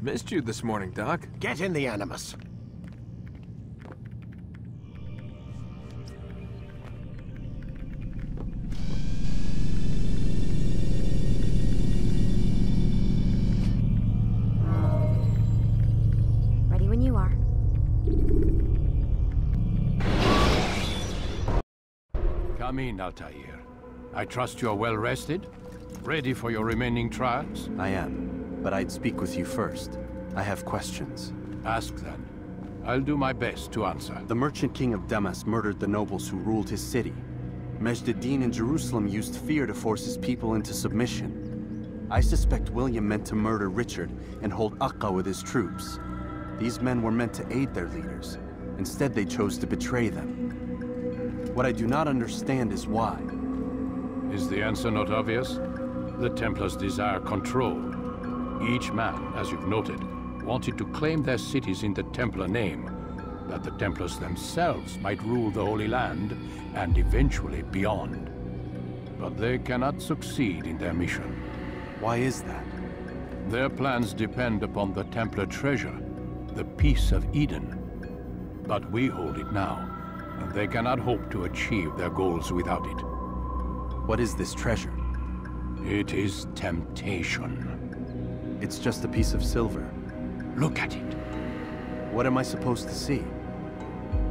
Missed you this morning, Doc. Get in the Animus. Ready when you are. Come in, Altair. I trust you're well rested? Ready for your remaining trials? I am, but I'd speak with you first. I have questions. Ask then. I'll do my best to answer. The merchant king of Damas murdered the nobles who ruled his city. Majd ad-Din in Jerusalem used fear to force his people into submission. I suspect William meant to murder Richard and hold Akka with his troops. These men were meant to aid their leaders. Instead, they chose to betray them. What I do not understand is why. Is the answer not obvious? The Templars desire control. Each man, as you've noted, wanted to claim their cities in the Templar name, that the Templars themselves might rule the Holy Land, and eventually beyond. But they cannot succeed in their mission. Why is that? Their plans depend upon the Templar treasure, the Peace of Eden. But we hold it now, and they cannot hope to achieve their goals without it. What is this treasure? It is temptation. It's just a piece of silver. Look at it. What am I supposed to see?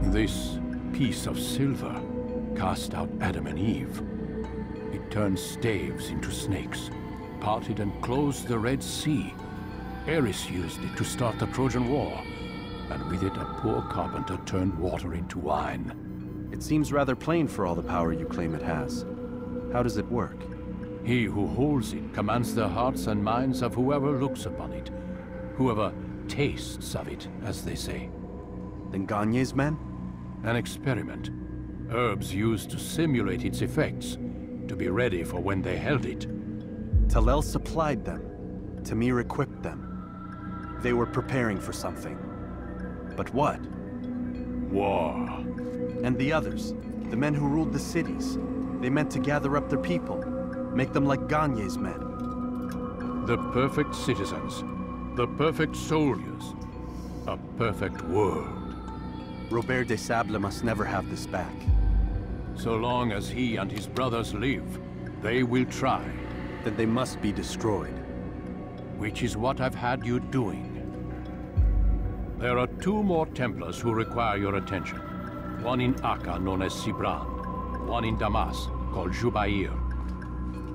This piece of silver cast out Adam and Eve. It turned staves into snakes, parted and closed the Red Sea. Ares used it to start the Trojan War, and with it a poor carpenter turned water into wine. It seems rather plain for all the power you claim it has. How does it work? He who holds it commands the hearts and minds of whoever looks upon it, whoever tastes of it, as they say. Then Gagne's men? An experiment. Herbs used to simulate its effects, to be ready for when they held it. Talel supplied them. Tamir equipped them. They were preparing for something. But what? War. And the others, the men who ruled the cities, they meant to gather up their people, make them like Gagne's men. The perfect citizens, the perfect soldiers, a perfect world. Robert de Sable must never have this back. So long as he and his brothers live, they will try. Then they must be destroyed. Which is what I've had you doing. There are 2 more Templars who require your attention. One in Akka, known as Sibran. One in Damas, called Jubair.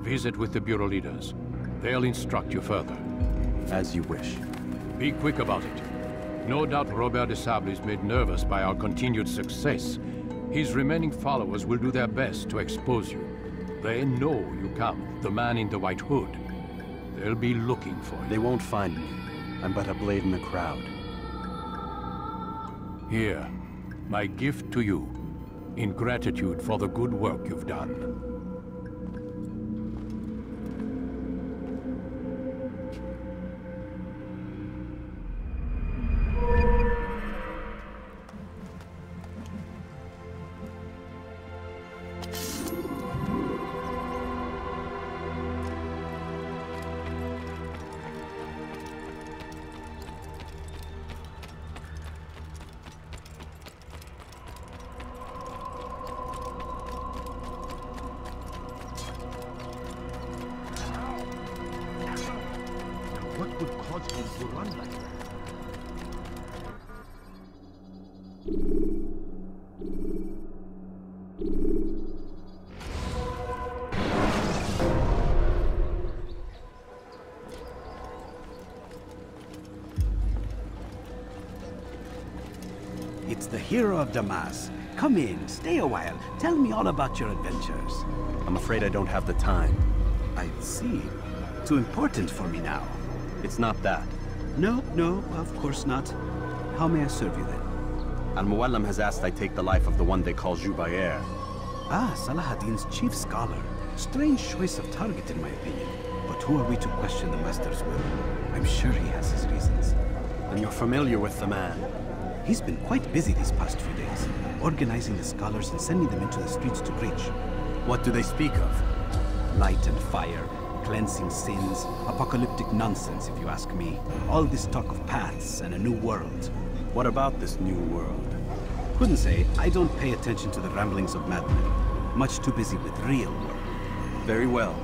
Visit with the Bureau leaders. They'll instruct you further. As you wish. Be quick about it. No doubt Robert de Sable is made nervous by our continued success. His remaining followers will do their best to expose you. They know you come, the man in the white hood. They'll be looking for you. They won't find me. I'm but a blade in the crowd. Here, my gift to you, in gratitude for the good work you've done. What would cause him to run like that? It's the hero of Damas. Come in, stay a while. Tell me all about your adventures. I'm afraid I don't have the time. I see. Too important for me now. It's not that. No, of course not. How may I serve you then? Al-Muallim has asked I take the life of the one they call Jubair. Ah, Salah ad-Din's chief scholar. Strange choice of target in my opinion. But who are we to question the Master's will? I'm sure he has his reasons. And you're familiar with the man. He's been quite busy these past few days, organizing the scholars and sending them into the streets to preach. What do they speak of? Light and fire, cleansing sins, apocalyptic nonsense if you ask me. All this talk of paths and a new world. What about this new world? Couldn't say. I don't pay attention to the ramblings of madmen. Much too busy with real work. Very well.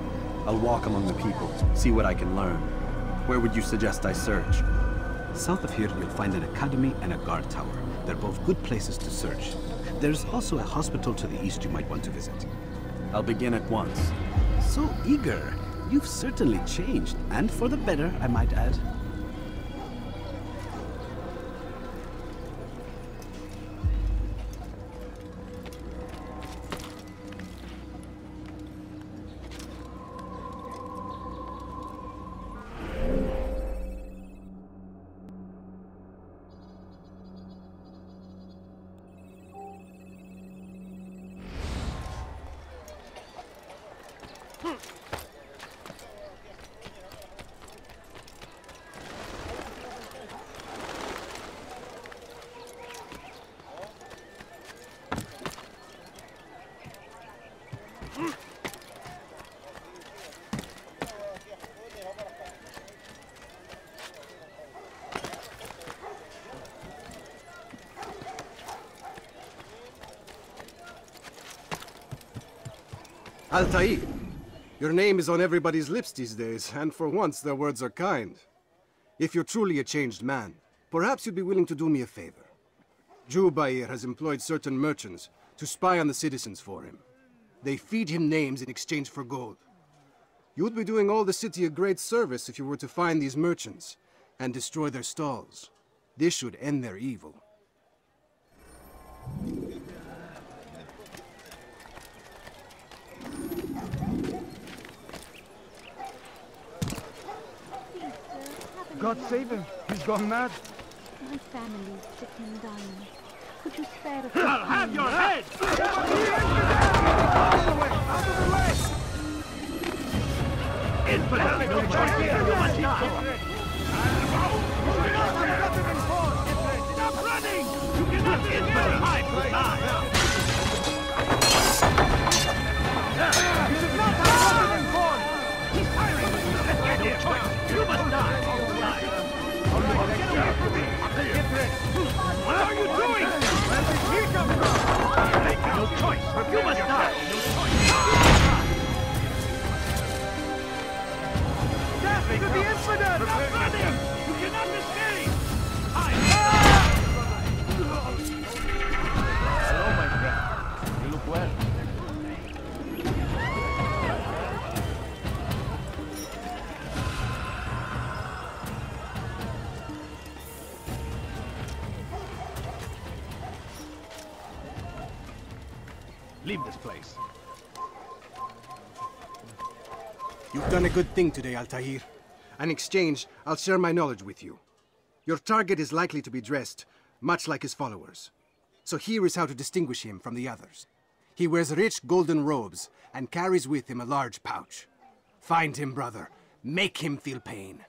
I'll walk among the people, see what I can learn. Where would you suggest I search? South of here, you'll find an academy and a guard tower. They're both good places to search. There's also a hospital to the east you might want to visit. I'll begin at once. So eager. You've certainly changed, and for the better, I might add. Altair, your name is on everybody's lips these days, and for once their words are kind. If you're truly a changed man, perhaps you'd be willing to do me a favor. Jubair has employed certain merchants to spy on the citizens for him. They feed him names in exchange for gold. You'd be doing all the city a great service if you were to find these merchants and destroy their stalls. This should end their evil. God save him. He's gone mad. My family's sick and dying. Could you spare a I'll have your head! Out of the way! Infidel! No choice here! You must die! Stop running! You cannot infidel! Hide from die! You should not have gotten informed! He's firing! Let's get him! You must die! What are you doing? Where did he come from? Make no choice! You must die! No choice! Death to the infidel! Stop running! You cannot escape! Hello, my friend. You look well. Leave this place. You've done a good thing today, Altair. In exchange, I'll share my knowledge with you. Your target is likely to be dressed much like his followers. So here is how to distinguish him from the others. He wears rich golden robes and carries with him a large pouch. Find him, brother. Make him feel pain.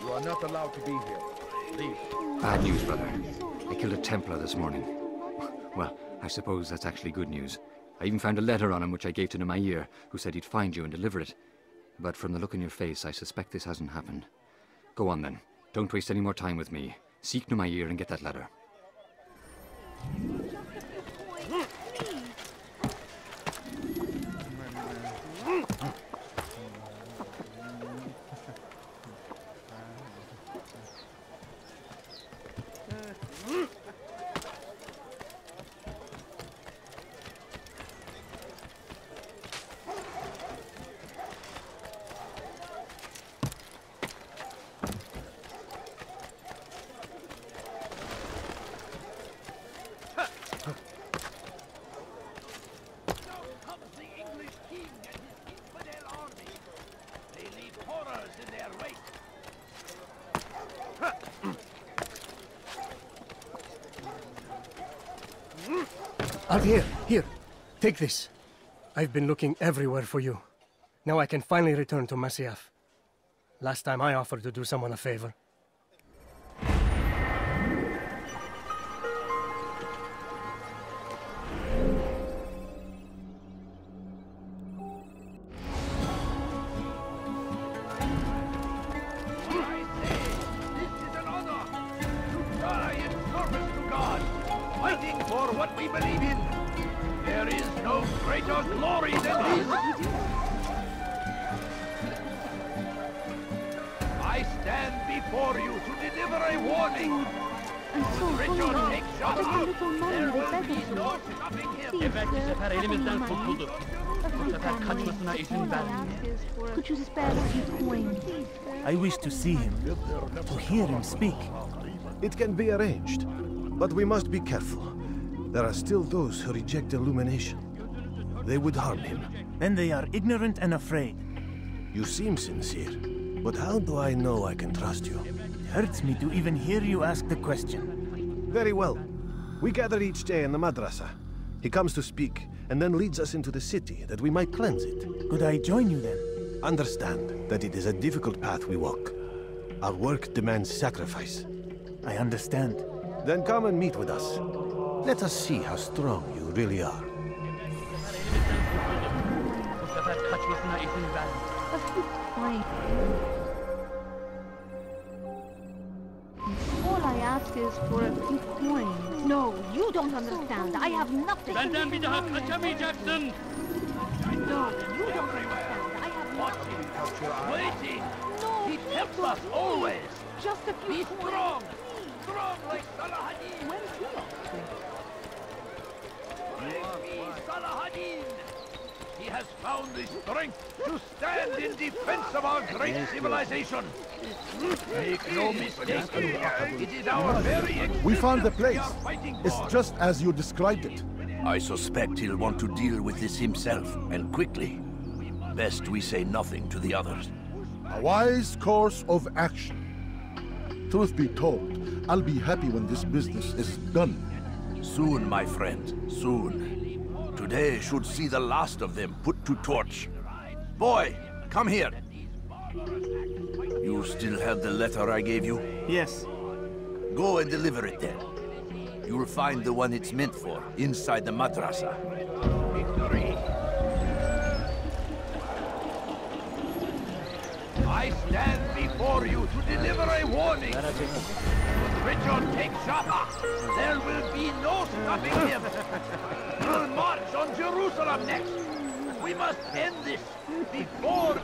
You are not allowed to be here. Leave. Bad news, brother. I killed a Templar this morning. Well, I suppose that's actually good news. I even found a letter on him which I gave to Nemair, who said he'd find you and deliver it. But from the look in your face, I suspect this hasn't happened. Go on then. Don't waste any more time with me. Seek Nemair and get that letter. Altair, here. Take this. I've been looking everywhere for you. Now I can finally return to Masyaf. Last time I offered to do someone a favor. Could you spare a few coins? I wish to see him, to hear him speak. It can be arranged, but we must be careful. There are still those who reject illumination. They would harm him. Then they are ignorant and afraid. You seem sincere, but how do I know I can trust you? It hurts me to even hear you ask the question. Very well. We gather each day in the madrasa. He comes to speak, and then leads us into the city, that we might cleanse it. Could I join you then? Understand that it is a difficult path we walk. Our work demands sacrifice. I understand. Then come and meet with us. Let us see how strong you really are. All I ask is for a few coins. No, you don't understand. I have nothing. Benden bir daha kaçamayacaksın. No, you don't understand. I have nothing. Waiting. No, He helps us always. just a few Be coins. strong. Strong like Salahadin. Where's he off to? Like me, Salahadin. He has found the strength to stand in defense of our great civilization. Make no mistake, it is our very We found the place. we are fighting It's for. just as you described it. I suspect he'll want to deal with this himself, and quickly. Best we say nothing to the others. A wise course of action. Truth be told, I'll be happy when this business is done. Soon, my friend, soon. Today should see the last of them put to torch. Boy, come here. You still have the letter I gave you? Yes. Go and deliver it then. You'll find the one it's meant for inside the madrasa. Victory. I stand before you to deliver a warning. Should Richard take Jaffa, there will be no stopping him. We'll march on Jerusalem next. We must end this before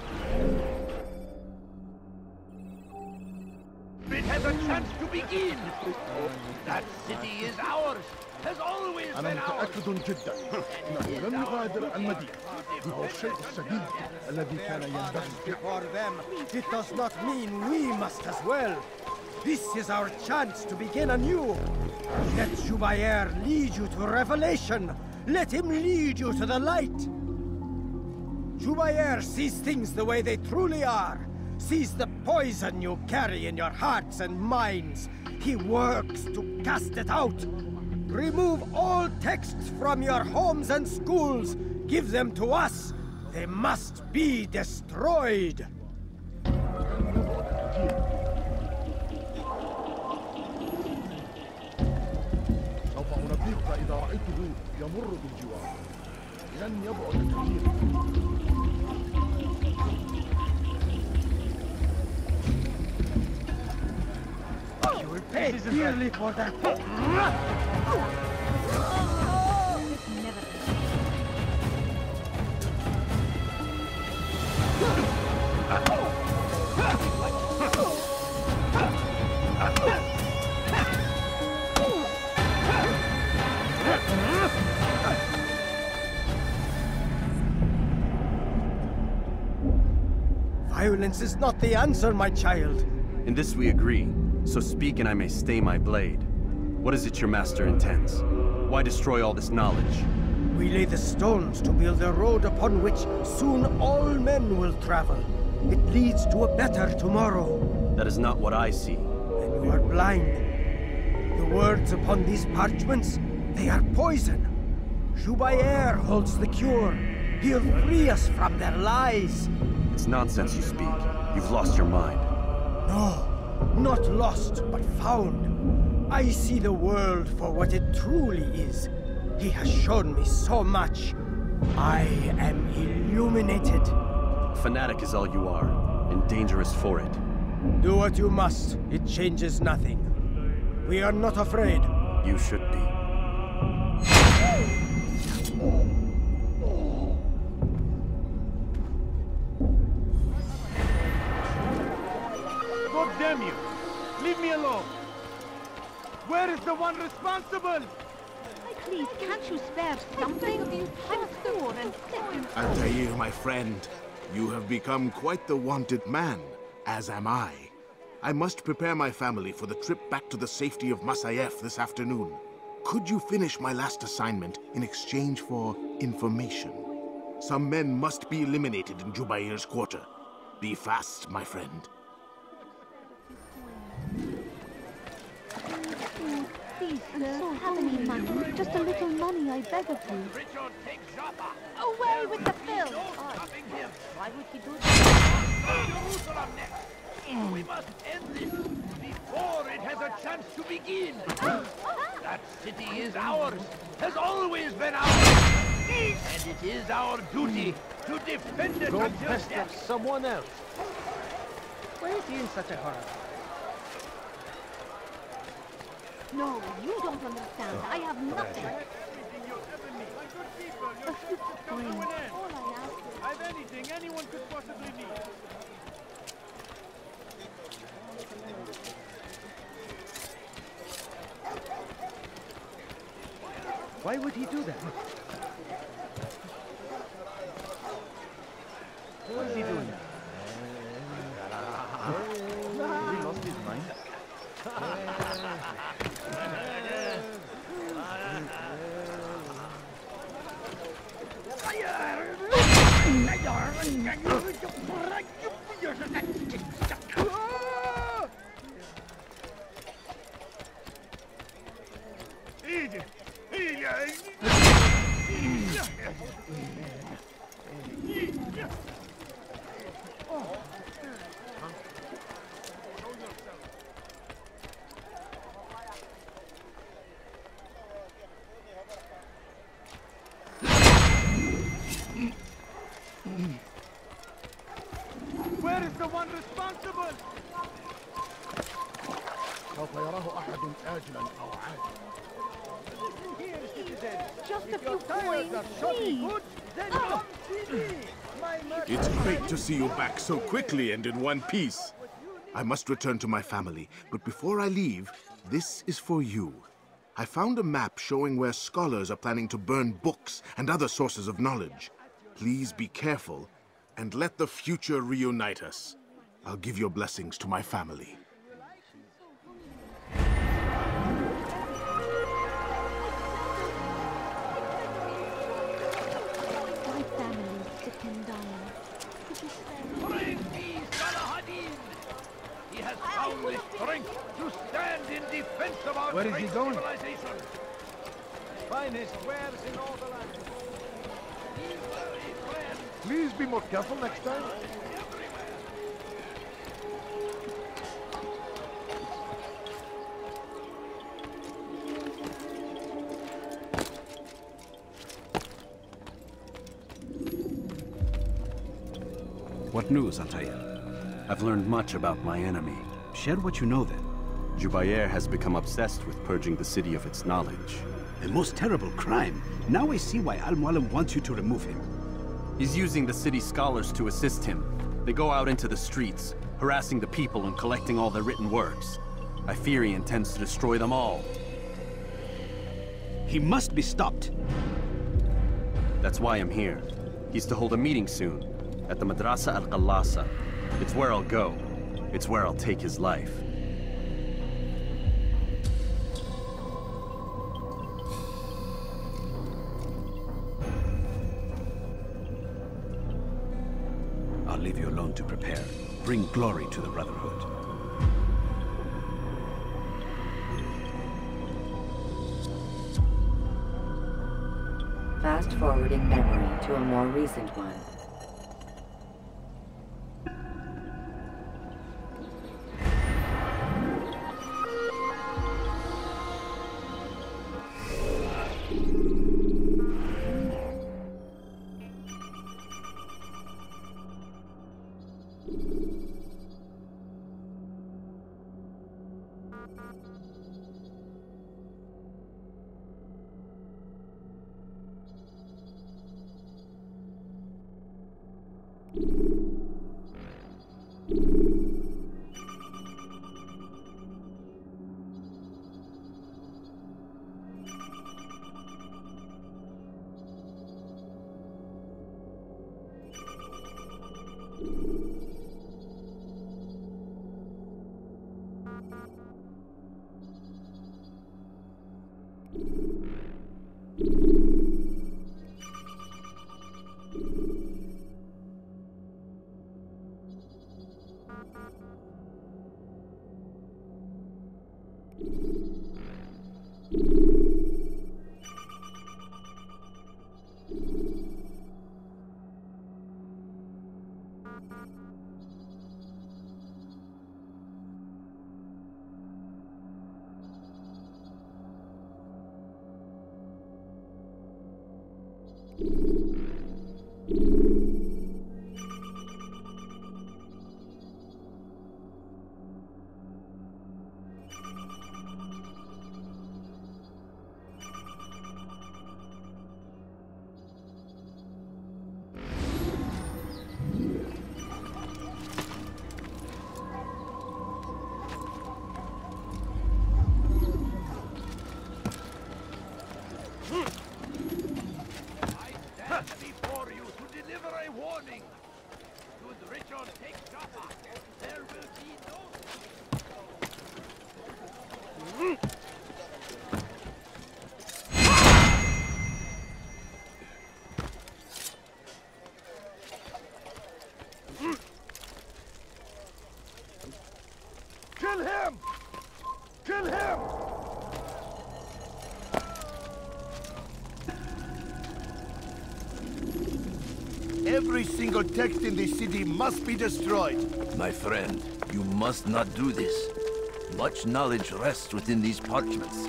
it has a chance to begin. That city is ours, has always أنا been ours. متأكد جدا أنه لن يغادر المدينة. هو الشيء السديد الذي كان ينبغي. For them, it does not mean we must as well. This is our chance to begin anew. Let Jubair lead you to revelation. Let him lead you to the light. Jubair sees things the way they truly are. Sees the poison you carry in your hearts and minds. He works to cast it out. Remove all texts from your homes and schools. Give them to us. They must be destroyed. سوف أنبهك إذا رأيته يمر بالجوار. لن يبعد كثيرا. You will pay dearly for that. Violence is not the answer, my child. In this we agree, so speak and I may stay my blade. What is it your master intends? Why destroy all this knowledge? We lay the stones to build a road upon which soon all men will travel. It leads to a better tomorrow. That is not what I see. Then you are blind. The words upon these parchments, They are poison. Jubair holds the cure. He'll free us from their lies. It's nonsense you speak. You've lost your mind. No, not lost, but found. I see the world for what it truly is. He has shown me so much. I am illuminated. A fanatic is all you are, and dangerous for it. Do what you must. It changes nothing. We are not afraid. You should be. God damn you! Leave me alone! Where is the one responsible? Please, can't you spare something? I'm poor and sick. Altair, my friend, you have become quite the wanted man, as am I. I must prepare my family for the trip back to the safety of Masyaf this afternoon. Could you finish my last assignment in exchange for information? Some men must be eliminated in Jubair's quarter. Be fast, my friend. Please, sir, have any money? Just a little money, I beg of you. Richard, take Joppa! Away with the bill! Stopping him! Why would he do that? Jerusalem next! We must end this before it has a chance to begin! That city is ours, has always been ours! And it is our duty to defend it Go until pester death! someone else. Why is he in such a hurry? No, you don't understand. I have nothing. A few coins. All I ask is... I have anything anyone could possibly need. Why would he do that? What is he doing now? Has he lost his mind? Where is the one responsible? سوف يراه أحد آجلا أو عاجلا. Here, citizen. Just a If few you're tired coins, of shopping please. goods, then come see me. My merchant. It's great to see you back so quickly and in one piece. I must return to my family, but before I leave, this is for you. I found a map showing where scholars are planning to burn books and other sources of knowledge. Please be careful and let the future reunite us. I'll give your blessings to my family. My family is sick and dying. Could you spare... Praise be Salahadin! He has found the strength to stand in defense of our Where is great he going? civilization. Finest wares in all the land. Please be more careful next time. What news, Altair? I've learned much about my enemy. Share what you know then. Jubair has become obsessed with purging the city of its knowledge. A most terrible crime. Now I see why Al-Mualim wants you to remove him. He's using the city scholars to assist him. They go out into the streets, harassing the people and collecting all their written works. I fear he intends to destroy them all. He must be stopped. That's why I'm here. He's to hold a meeting soon, at the Madrasa Al-Qallasa. It's where I'll go. It's where I'll take his life. I'll leave you alone to prepare. Bring glory to the Brotherhood. Fast-forwarding memory to a more recent one. Kill him! Kill him! Every single text in this city must be destroyed. My friend, you must not do this. Much knowledge rests within these parchments,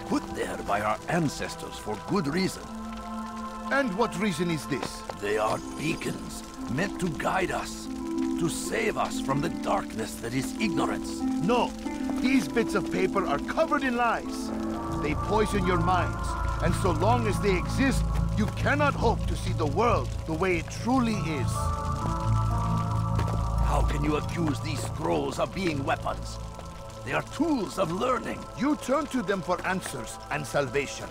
put there by our ancestors for good reason. And what reason is this? They are beacons, meant to guide us, to save us from the darkness that is ignorance. No, these bits of paper are covered in lies. They poison your minds, and so long as they exist, you cannot hope to see the world the way it truly is. How can you accuse these scrolls of being weapons? They are tools of learning. You turn to them for answers and salvation.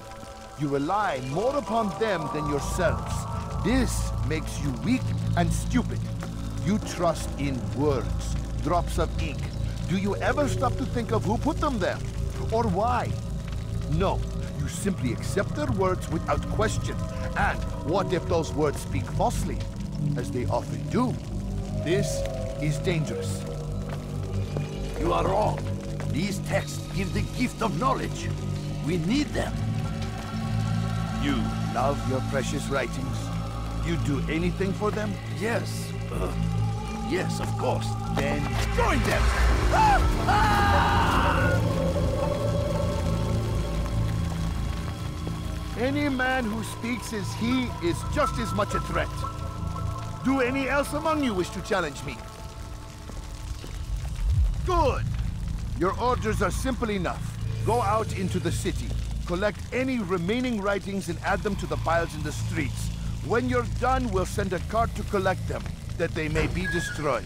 You rely more upon them than yourselves. This makes you weak and stupid. You trust in words, drops of ink. Do you ever stop to think of who put them there? Or why? No, you simply accept their words without question. And what if those words speak falsely? As they often do. This is dangerous. You are wrong. These texts give the gift of knowledge. We need them. You love your precious writings? You'd do anything for them? Yes. Yes, of course. Then join them! Any man who speaks as he is just as much a threat. Do any else among you wish to challenge me? Good! Your orders are simple enough. Go out into the city, collect any remaining writings and add them to the piles in the streets. When you're done, we'll send a cart to collect them, that they may be destroyed.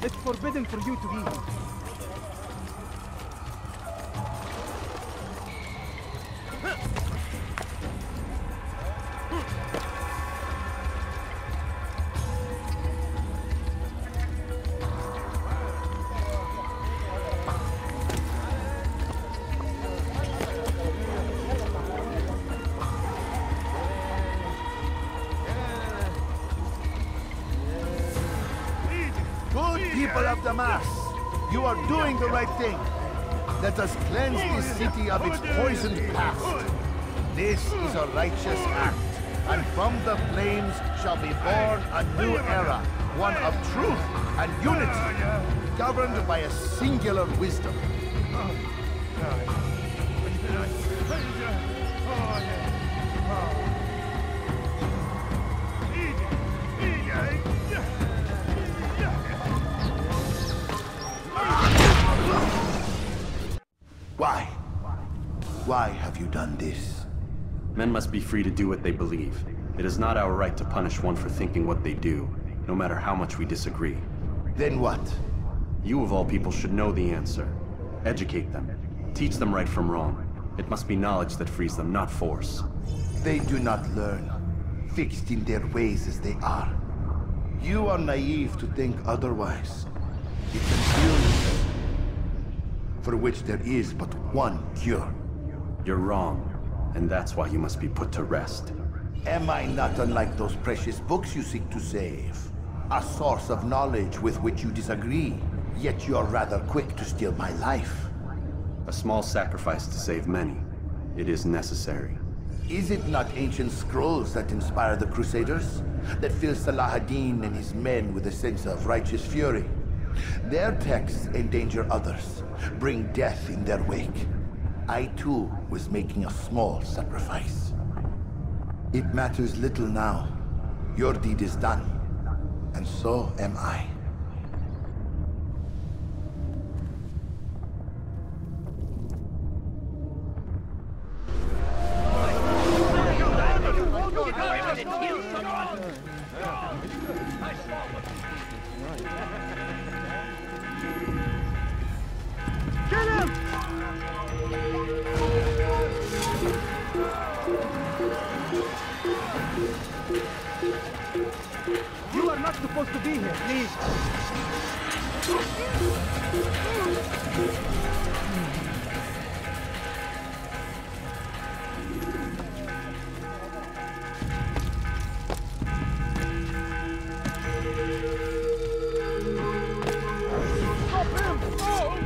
It's forbidden for you to be here. the Mass. You are doing the right thing. Let us cleanse this city of its poisoned past. This is a righteous act, and from the flames shall be born a new era, one of truth and unity, governed by a singular wisdom. Why? Why have you done this? Men must be free to do what they believe. It is not our right to punish one for thinking what they do, no matter how much we disagree. Then what? You of all people should know the answer. Educate them. Teach them right from wrong. It must be knowledge that frees them, not force. They do not learn, fixed in their ways as they are. You are naive to think otherwise. It's an illness for which there is but one cure. You're wrong, and that's why you must be put to rest. Am I not unlike those precious books you seek to save? A source of knowledge with which you disagree, yet you're rather quick to steal my life. A small sacrifice to save many. It is necessary. Is it not ancient scrolls that inspire the Crusaders? That fill Salah ad-Din and his men with a sense of righteous fury? Their texts endanger others, bring death in their wake. I too was making a small sacrifice. It matters little now. Your deed is done, and so am I. Kill him! You are not supposed to be here, please. Stop him! Oh!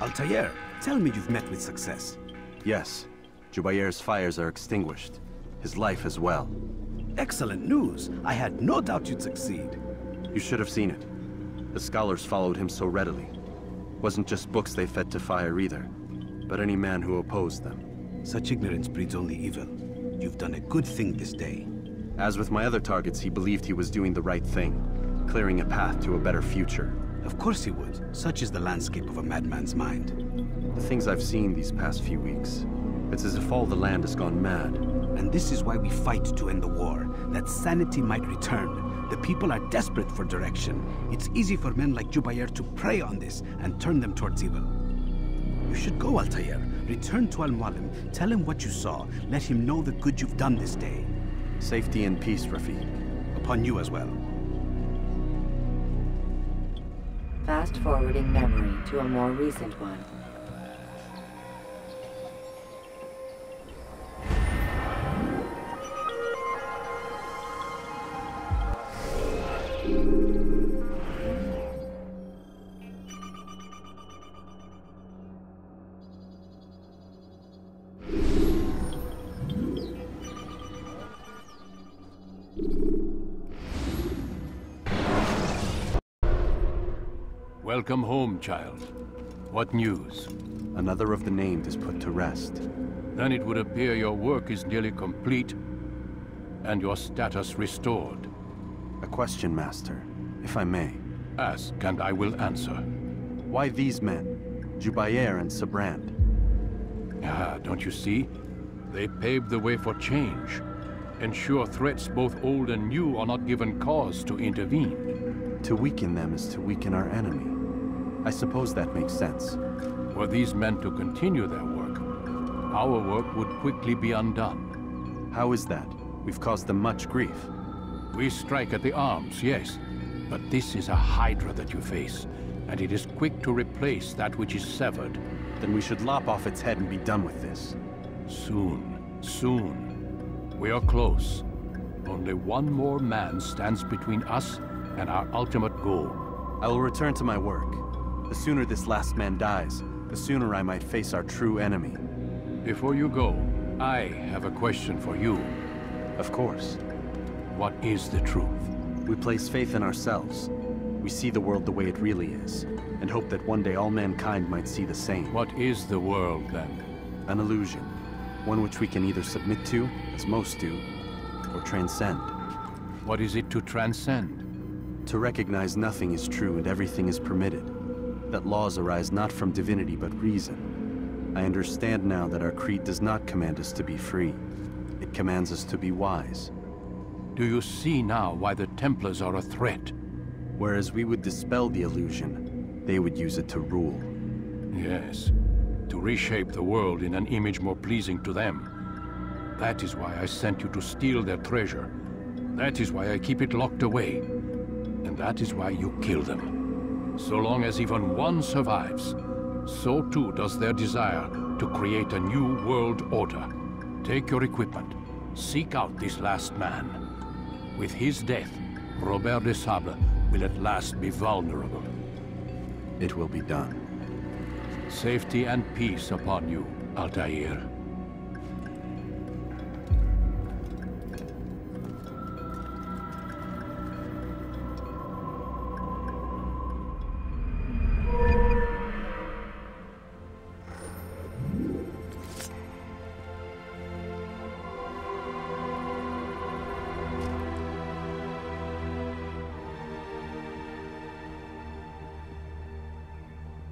Altair, tell me you've met with success. Yes. Jubayr's fires are extinguished. His life as well. Excellent news. I had no doubt you'd succeed. You should have seen it. The scholars followed him so readily. Wasn't just books they fed to fire either, but any man who opposed them. Such ignorance breeds only evil. You've done a good thing this day. As with my other targets, he believed he was doing the right thing, clearing a path to a better future. Of course he would. Such is the landscape of a madman's mind. The things I've seen these past few weeks, it's as if all the land has gone mad. And this is why we fight to end the war, that sanity might return. The people are desperate for direction. It's easy for men like Jubayr to prey on this and turn them towards evil. You should go, Altair. Return to Al-Mualim, tell him what you saw, let him know the good you've done this day. Safety and peace, Rafiq. Upon you as well. Fast-forwarding memory to a more recent one. Welcome home, child. What news? Another of the named is put to rest. Then it would appear your work is nearly complete, and your status restored. A question, Master, if I may. Ask, and I will answer. Why these men? Jubayr and Sibrand? Ah, don't you see? They paved the way for change. Ensure threats both old and new are not given cause to intervene. To weaken them is to weaken our enemy. I suppose that makes sense. Were these men to continue their work, our work would quickly be undone. How is that? We've caused them much grief. We strike at the arms, yes. But this is a hydra that you face, and it is quick to replace that which is severed. Then we should lop off its head and be done with this. Soon, soon. We are close. Only one more man stands between us and our ultimate goal. I will return to my work. The sooner this last man dies, the sooner I might face our true enemy. Before you go, I have a question for you. Of course. What is the truth? We place faith in ourselves. We see the world the way it really is, and hope that one day all mankind might see the same. What is the world, then? An illusion. One which we can either submit to, as most do, or transcend. What is it to transcend? To recognize nothing is true and everything is permitted. That laws arise not from divinity but reason. I understand now that our creed does not command us to be free. It commands us to be wise. Do you see now why the Templars are a threat? Whereas we would dispel the illusion, they would use it to rule. Yes, to reshape the world in an image more pleasing to them. That is why I sent you to steal their treasure. That is why I keep it locked away. And that is why you kill them. So long as even one survives, so too does their desire to create a new world order. Take your equipment. Seek out this last man. With his death, Robert de Sable will at last be vulnerable. It will be done. Safety and peace upon you, Altair.